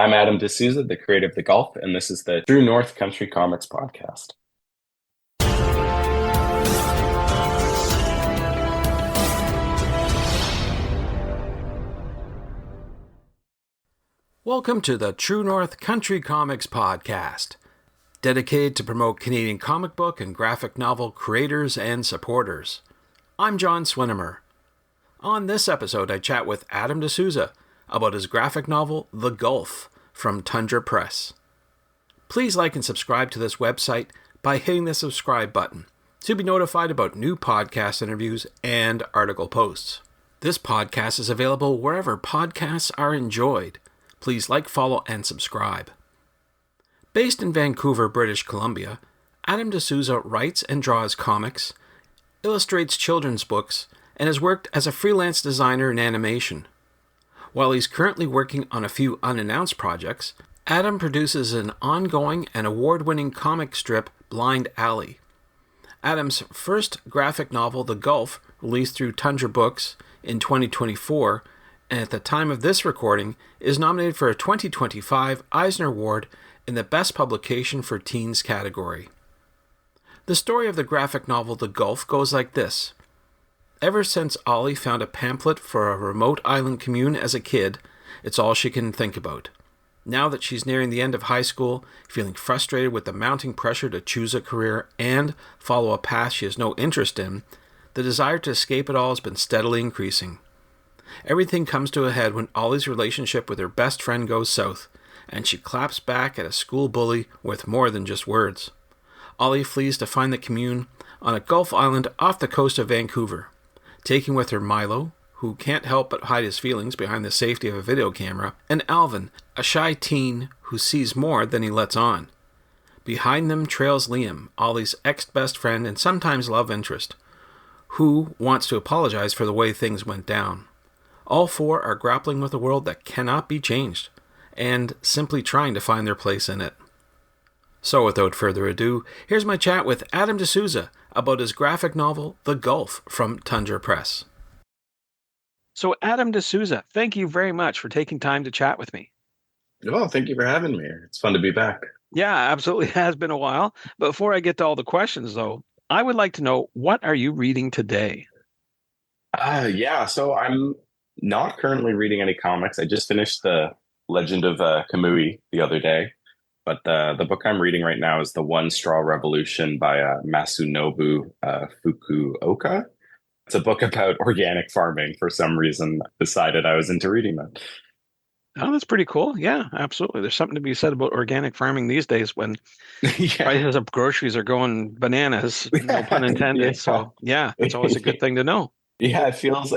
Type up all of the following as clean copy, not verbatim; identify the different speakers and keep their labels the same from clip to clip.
Speaker 1: I'm Adam de Souza, the creator of The Golf, and this is the True North Country Comics podcast.
Speaker 2: Welcome to the True North Country Comics podcast, dedicated to promote Canadian comic book and graphic novel creators and supporters. I'm John Swinimer. On this episode, I chat with Adam de Souza about his graphic novel, The Gulf, from Tundra Press. Please like and subscribe to this website by hitting the subscribe button to be notified about new podcast interviews and article posts. This podcast is available wherever podcasts are enjoyed. Please like, follow, and subscribe. Based in Vancouver, British Columbia, Adam de Souza writes and draws comics, illustrates children's books, and has worked as a freelance designer in animation. While he's currently working on a few unannounced projects, Adam produces an ongoing and award-winning comic strip, Blind Alley. Adam's first graphic novel, The Gulf, released through Tundra Books in 2024, and at the time of this recording, is nominated for a 2025 Eisner Award in the Best Publication for Teens category. The story of the graphic novel The Gulf goes like this. Ever since Ollie found a pamphlet for a remote island commune as a kid, it's all she can think about. Now that she's nearing the end of high school, feeling frustrated with the mounting pressure to choose a career and follow a path she has no interest in, the desire to escape it all has been steadily increasing. Everything comes to a head when Ollie's relationship with her best friend goes south, and she claps back at a school bully with more than just words. Ollie flees to find the commune on a Gulf island off the coast of Vancouver, taking with her Milo, who can't help but hide his feelings behind the safety of a video camera, and Alvin, a shy teen who sees more than he lets on. Behind them trails Liam, Ollie's ex-best friend and sometimes love interest, who wants to apologize for the way things went down. All four are grappling with a world that cannot be changed, and simply trying to find their place in it. So without further ado, here's my chat with Adam de Souza about his graphic novel, The Gulf, from Tundra Press. So Adam de Souza, thank you very much for taking time to chat with me.
Speaker 1: Well, thank you for having me. It's fun to be back.
Speaker 2: Yeah, absolutely. It has been a while. But before I get to all the questions, though, I would like to know, what are you reading today?
Speaker 1: So I'm not currently reading any comics. I just finished The Legend of Kamui the other day. But the book I'm reading right now is The One Straw Revolution by Masunobu Fukuoka. It's a book about organic farming. For some reason, decided I was into reading that.
Speaker 2: Oh, that's pretty cool. Yeah, absolutely. There's something to be said about organic farming these days when
Speaker 1: Yeah.
Speaker 2: prices of groceries are going bananas, no pun intended.
Speaker 1: Yeah.
Speaker 2: So yeah, it's always a good thing to know.
Speaker 1: Yeah, it feels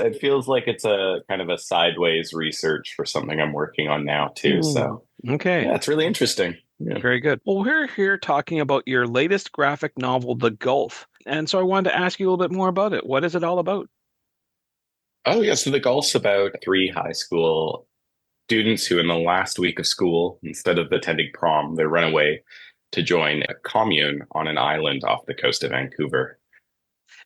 Speaker 1: like it's a kind of a sideways research for something I'm working on now too. So
Speaker 2: Okay.
Speaker 1: yeah, it's really interesting. Yeah.
Speaker 2: Very good. Well, we're here talking about your latest graphic novel, The Gulf. And so I wanted to ask you a little bit more about it. What is it all about?
Speaker 1: Oh yeah, so The Gulf's about three high school students who in the last week of school, instead of attending prom, they run away to join a commune on an island off the coast of Vancouver.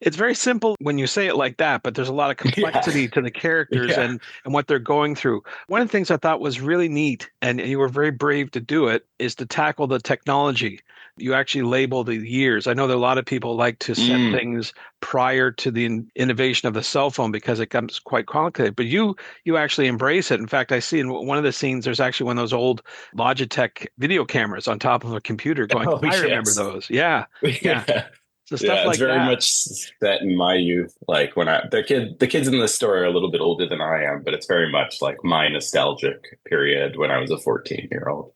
Speaker 2: It's very simple when you say it like that, but there's a lot of complexity to the characters
Speaker 1: Yeah.
Speaker 2: and what they're going through. One of the things I thought was really neat, and you were very brave to do it, is to tackle the technology. You actually label the years. I know that a lot of people like to set things prior to the innovation of the cell phone because it comes quite complicated, but you actually embrace it. In fact, I see in one of the scenes, there's actually one of those old Logitech video cameras on top of a computer going,
Speaker 1: Oh,
Speaker 2: I remember
Speaker 1: yes.
Speaker 2: those. Yeah. Yeah.
Speaker 1: Yeah.
Speaker 2: So stuff
Speaker 1: Yeah,
Speaker 2: like
Speaker 1: it's very
Speaker 2: that.
Speaker 1: much set in my youth. Like when the kids in the story are a little bit older than I am, but it's very much like my nostalgic period when I was a 14-year-old.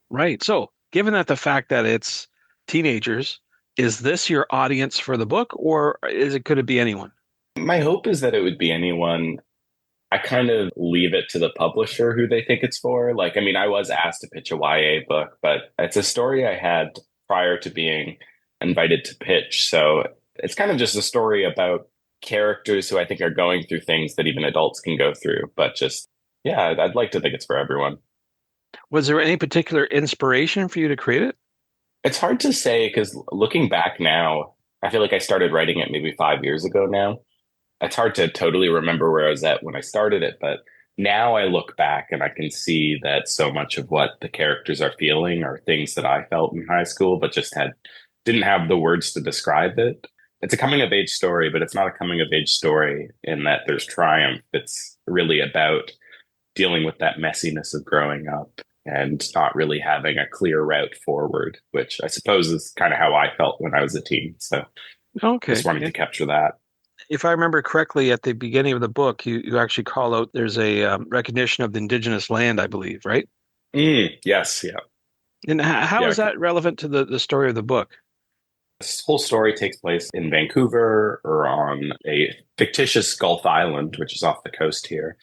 Speaker 2: Right. So, given that the fact that it's teenagers, is this your audience for the book, or could it be anyone?
Speaker 1: My hope is that it would be anyone. I kind of leave it to the publisher who they think it's for. Like, I mean, I was asked to pitch a YA book, but it's a story I had prior to being invited to pitch. So it's kind of just a story about characters who I think are going through things that even adults can go through. But just, yeah, I'd like to think it's for everyone.
Speaker 2: Was there any particular inspiration for you to create it?
Speaker 1: It's hard to say because looking back now, I feel like I started writing it maybe 5 years ago now. It's hard to totally remember where I was at when I started it, but now I look back and I can see that so much of what the characters are feeling are things that I felt in high school, but just didn't have the words to describe it. It's a coming of age story, but it's not a coming of age story in that there's triumph. It's really about dealing with that messiness of growing up and not really having a clear route forward, which I suppose is kind of how I felt when I was a teen. So
Speaker 3: Okay.
Speaker 1: just wanted to capture that.
Speaker 3: If I remember correctly, at the beginning of the book, you actually call out there's a recognition of the indigenous land, I believe, right?
Speaker 1: Yes, yeah.
Speaker 3: And how
Speaker 1: Yeah,
Speaker 3: is that relevant to the story of the book?
Speaker 1: this whole story takes place in Vancouver or on a fictitious Gulf island, which is off the coast here.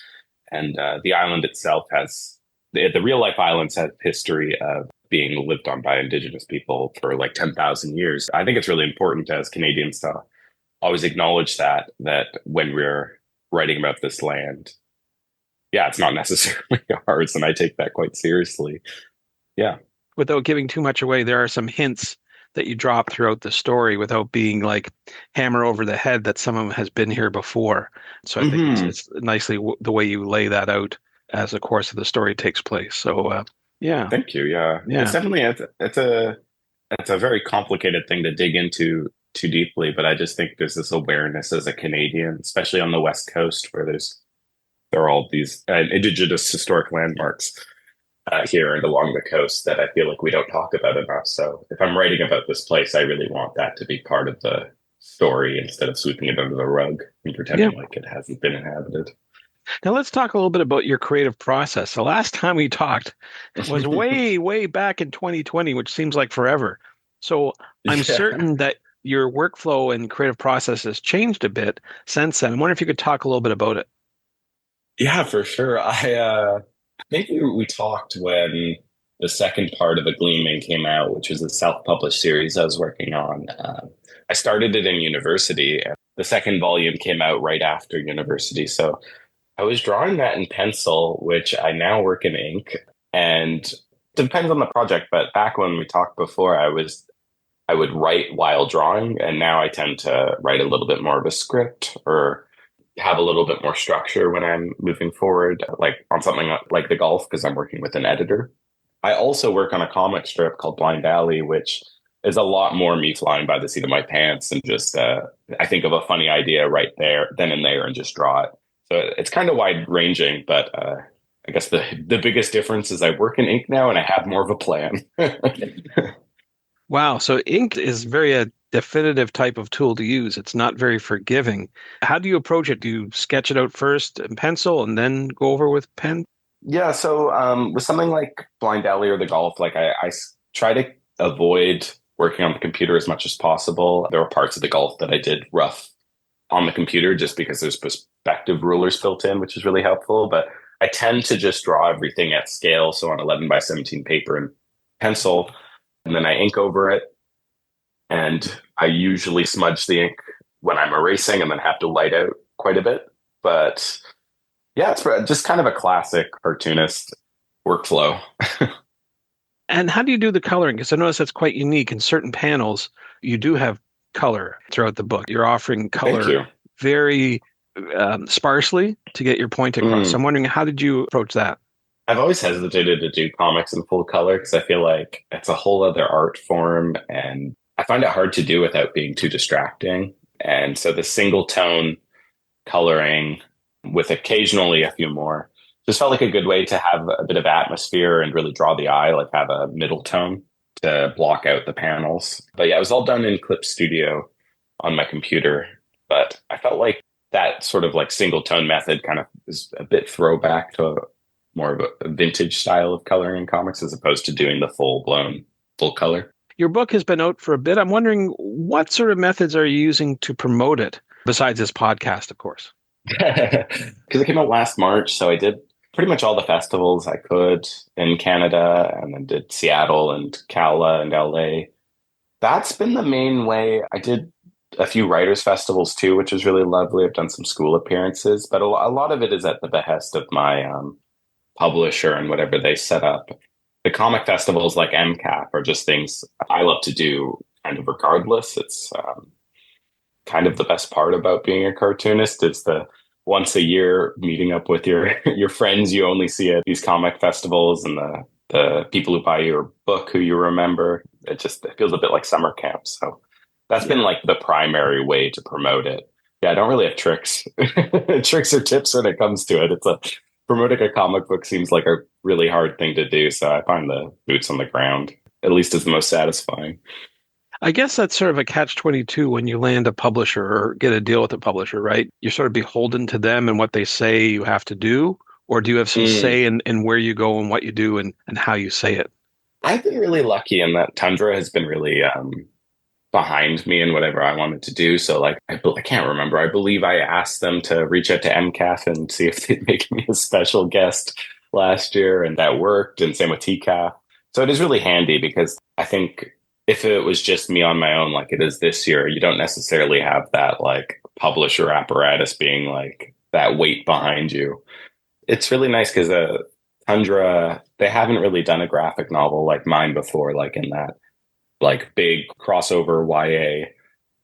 Speaker 1: And the island itself has the real life islands have history of being lived on by Indigenous people for like 10,000 years. I think it's really important as Canadians to always acknowledge that when we're writing about this land, yeah, it's not necessarily ours, and I take that quite seriously. Yeah.
Speaker 3: Without giving too much away, there are some hints that you drop throughout the story without being like hammer over the head that someone has been here before. So I think it's nicely the way you lay that out as the course of the story takes place. So yeah,
Speaker 1: Thank you. Yeah,
Speaker 3: yeah,
Speaker 1: it's definitely it's a very complicated thing to dig into too deeply, but I just think there's this awareness as a Canadian, especially on the West Coast, where there are all these Indigenous historic landmarks here and along the coast that I feel like we don't talk about enough. So if I'm writing about this place, I really want that to be part of the story instead of sweeping it under the rug and pretending like it hasn't been inhabited.
Speaker 3: Now let's talk a little bit about your creative process. The last time we talked was way, way back in 2020, which seems like forever. So I'm certain that your workflow and creative process has changed a bit since then. I wonder if you could talk a little bit about it.
Speaker 1: Yeah, for sure. I think we talked when the second part of A Gleaming came out, which was a self-published series I was working on. I started it in university, and the second volume came out right after university. So I was drawing that in pencil, which I now work in ink. And it depends on the project, but back when we talked before, I would write while drawing, and now I tend to write a little bit more of a script or have a little bit more structure when I'm moving forward, like on something like the golf, because I'm working with an editor. I also work on a comic strip called Blind Alley, which is a lot more me flying by the seat of my pants and just I think of a funny idea right there, then and there, and just draw it. So it's kind of wide ranging, but I guess the biggest difference is I work in ink now and I have more of a plan.
Speaker 3: Wow. So ink is very a definitive type of tool to use. It's not very forgiving. How do you approach it? Do you sketch it out first in pencil and then go over with pen?
Speaker 1: Yeah. So with something like Blind Alley or the golf, like I try to avoid working on the computer as much as possible. There were parts of the golf that I did rough on the computer just because there's perspective rulers built in, which is really helpful. But I tend to just draw everything at scale. So on 11 by 17 paper and pencil, and then I ink over it. And I usually smudge the ink when I'm erasing and then have to light out quite a bit. But yeah, it's just kind of a classic cartoonist workflow.
Speaker 3: And how do you do the coloring? Because I notice that's quite unique. In certain panels, you do have color throughout the book. You're offering color very sparsely to get your point across. So I'm wondering, how did you approach that?
Speaker 1: I've always hesitated to do comics in full color because I feel like it's a whole other art form and I find it hard to do without being too distracting. And so the single tone coloring with occasionally a few more just felt like a good way to have a bit of atmosphere and really draw the eye, like have a middle tone to block out the panels. But yeah, it was all done in Clip Studio on my computer. But I felt like that sort of like single tone method kind of is a bit throwback to more of a vintage style of coloring in comics as opposed to doing the full color.
Speaker 3: Your book has been out for a bit. I'm wondering, what sort of methods are you using to promote it besides this podcast, of course?
Speaker 1: Because it came out last March, so I did pretty much all the festivals I could in Canada, and then did Seattle and Cala and LA. That's been the main way. I did a few writers' festivals too, which was really lovely. I've done some school appearances, but a lot of it is at the behest of my publisher and whatever they set up. The comic festivals like MCAP are just things I love to do kind of regardless. It's kind of the best part about being a cartoonist is the once a year meeting up with your your friends you only see at these comic festivals and the people who buy your book who you remember. It feels a bit like summer camp. So that's been
Speaker 3: Yeah.
Speaker 1: like the primary way to promote it. Yeah, I don't really have tricks tricks or tips when it comes to it. Promoting a comic book seems like a really hard thing to do. So I find the boots on the ground at least is the most satisfying.
Speaker 3: I guess that's sort of a catch-22 when you land a publisher or get a deal with a publisher, right? You're sort of beholden to them and what they say you have to do, or do you have some
Speaker 1: Mm.
Speaker 3: say in where you go and what you do and how you say it?
Speaker 1: I've been really lucky in that Tundra has been really behind me in whatever I wanted to do. So like, I can't remember. I believe I asked them to reach out to MCAF and see if they'd make me a special guest last year, and that worked. And same with TCAF. So it is really handy because I think if it was just me on my own, like it is this year, you don't necessarily have that like publisher apparatus being like that weight behind you. It's really nice because Tundra, they haven't really done a graphic novel like mine before, like in that like big crossover YA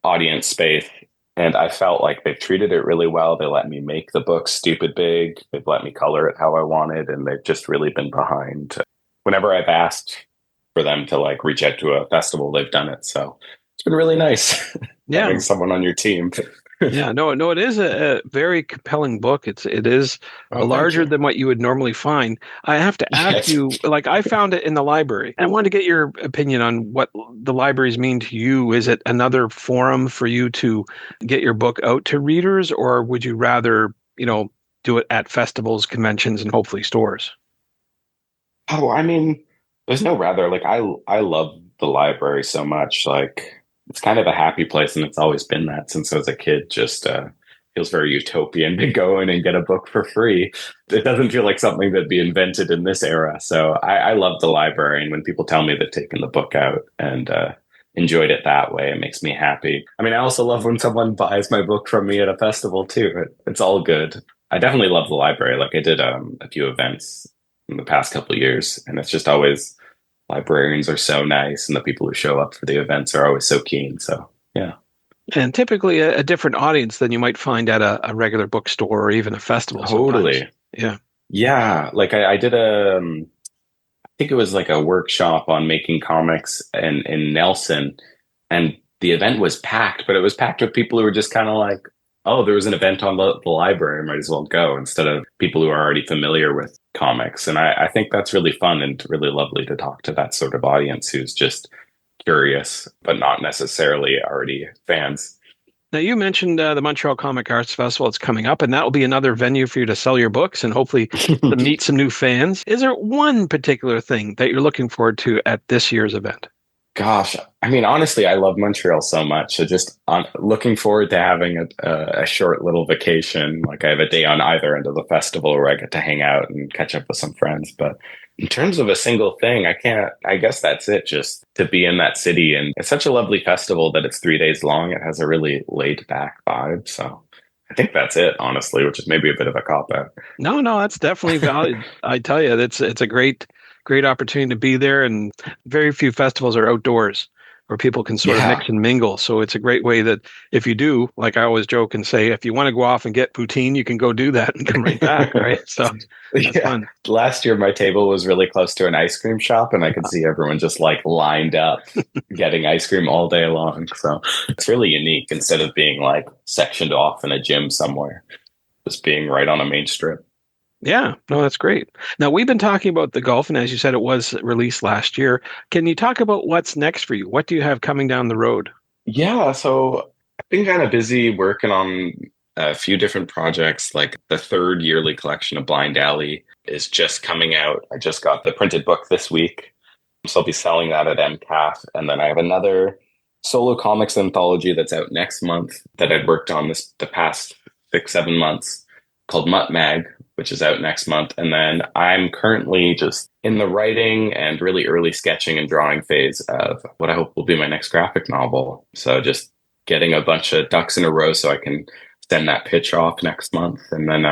Speaker 1: audience space. And I felt like they've treated it really well. They let me make the book stupid big. They've let me color it how I wanted. And they've just really been behind. Whenever I've asked for them to like reach out to a festival, they've done it. So it's been really nice
Speaker 3: Yeah.
Speaker 1: having someone on your team.
Speaker 3: Yeah, no, it is a very compelling book. It is
Speaker 1: Oh, thank
Speaker 3: larger
Speaker 1: you.
Speaker 3: than what you would normally find. I have to ask
Speaker 1: Yes.
Speaker 3: you, like I found it in the library. I wanted to get your opinion on what the libraries mean to you. Is it another forum for you to get your book out to readers, or would you rather, do it at festivals, conventions, and hopefully stores?
Speaker 1: Oh, I mean, there's no rather. Like I love the library so much. Like it's kind of a happy place, and it's always been that since I was a kid. Just feels very utopian to go in and get a book for free. It doesn't feel like something that'd be invented in this era. So I love the library, and when people tell me they've taken the book out and enjoyed it that way, it makes me happy. I mean, I also love when someone buys my book from me at a festival too. It's all good. I definitely love the library. Like I did a few events in the past couple of years, and it's just always librarians are so nice, and the people who show up for the events are always so keen. So yeah.
Speaker 3: And typically a different audience than you might find at a regular bookstore or even a festival sometimes.
Speaker 1: Totally.
Speaker 3: Yeah.
Speaker 1: Yeah. Like I did I think it was like a workshop on making comics in Nelson, and the event was packed, but it was packed with people who were just kind of like, oh, there was an event on the library, I might as well go, instead of people who are already familiar with comics. And I think that's really fun and really lovely to talk to that sort of audience who's just curious, but not necessarily already fans.
Speaker 3: Now, you mentioned the Montreal Comic Arts Festival. It's coming up, and that will be another venue for you to sell your books and hopefully to meet some new fans. Is there one particular thing that you're looking forward to at this year's event?
Speaker 1: Gosh, I mean, honestly, I love Montreal so much. So just looking forward to having a short little vacation. Like I have a day on either end of the festival where I get to hang out and catch up with some friends. But in terms of a single thing, I guess that's it. Just to be in that city. And it's such a lovely festival that it's 3 days long. It has a really laid back vibe. So I think that's it, honestly, which is maybe a bit of a cop out.
Speaker 3: No, that's definitely valid. I tell you, it's a great opportunity to be there, and very few festivals are outdoors where people can sort of mix and mingle. So it's a great way that if you do, like I always joke and say, if you want to go off and get poutine, you can go do that and come right back, right? So that's fun.
Speaker 1: Last year, my table was really close to an ice cream shop, and I could see everyone just like lined up getting ice cream all day long. So it's really unique instead of being like sectioned off in a gym somewhere, just being right on a main strip.
Speaker 3: Yeah, no, that's great. Now, we've been talking about the golf, and as you said, it was released last year. Can you talk about what's next for you? What do you have coming down the road?
Speaker 1: Yeah, so I've been kind of busy working on a few different projects. Like the third yearly collection of Blind Alley is just coming out. I just got the printed book this week, so I'll be selling that at MCAF. And then I have another solo comics anthology that's out next month that I'd worked on the past 6-7 months called Mutt Mag, which is out next month. And then I'm currently just in the writing and really early sketching and drawing phase of what I hope will be my next graphic novel. So just getting a bunch of ducks in a row so I can send that pitch off next month. And then,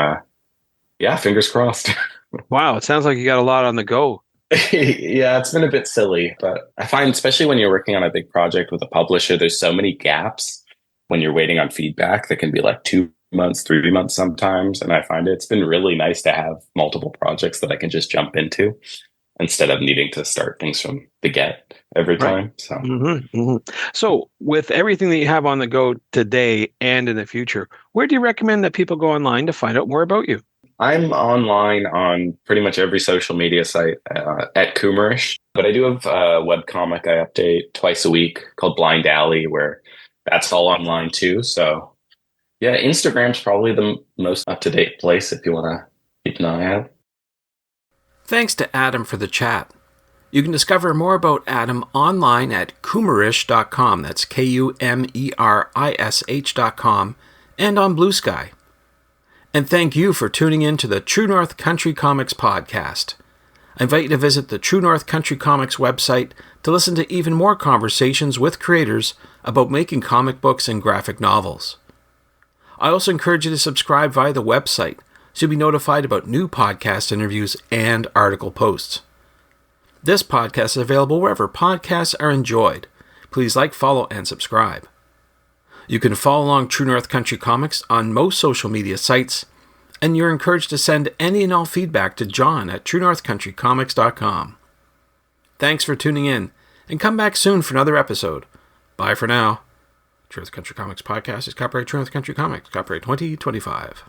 Speaker 1: yeah, fingers crossed.
Speaker 3: Wow, it sounds like you got a lot on the go.
Speaker 1: Yeah, it's been a bit silly, but I find, especially when you're working on a big project with a publisher, there's so many gaps when you're waiting on feedback that can be like 2 months, 3 months sometimes. And I find it's been really nice to have multiple projects that I can just jump into instead of needing to start things from the get every
Speaker 3: Right.
Speaker 1: time. So
Speaker 3: So, with everything that you have on the go today and in the future, where do you recommend that people go online to find out more about you?
Speaker 1: I'm online on pretty much every social media site at Coomerish, but I do have a webcomic I update twice a week called Blind Alley, where that's all online too. So yeah, Instagram's probably the most up-to-date place if you want to keep an eye out.
Speaker 2: Thanks to Adam for the chat. You can discover more about Adam online at coomerish.com. That's Kumerish.com, and on Blue Sky. And thank you for tuning in to the True North Country Comics podcast. I invite you to visit the True North Country Comics website to listen to even more conversations with creators about making comic books and graphic novels. I also encourage you to subscribe via the website so you'll be notified about new podcast interviews and article posts. This podcast is available wherever podcasts are enjoyed. Please like, follow, and subscribe. You can follow along True North Country Comics on most social media sites, and you're encouraged to send any and all feedback to John at truenorthcountrycomics.com. Thanks for tuning in, and come back soon for another episode. Bye for now. True North Country Comics Podcast is copyright True North Country Comics, copyright 2025.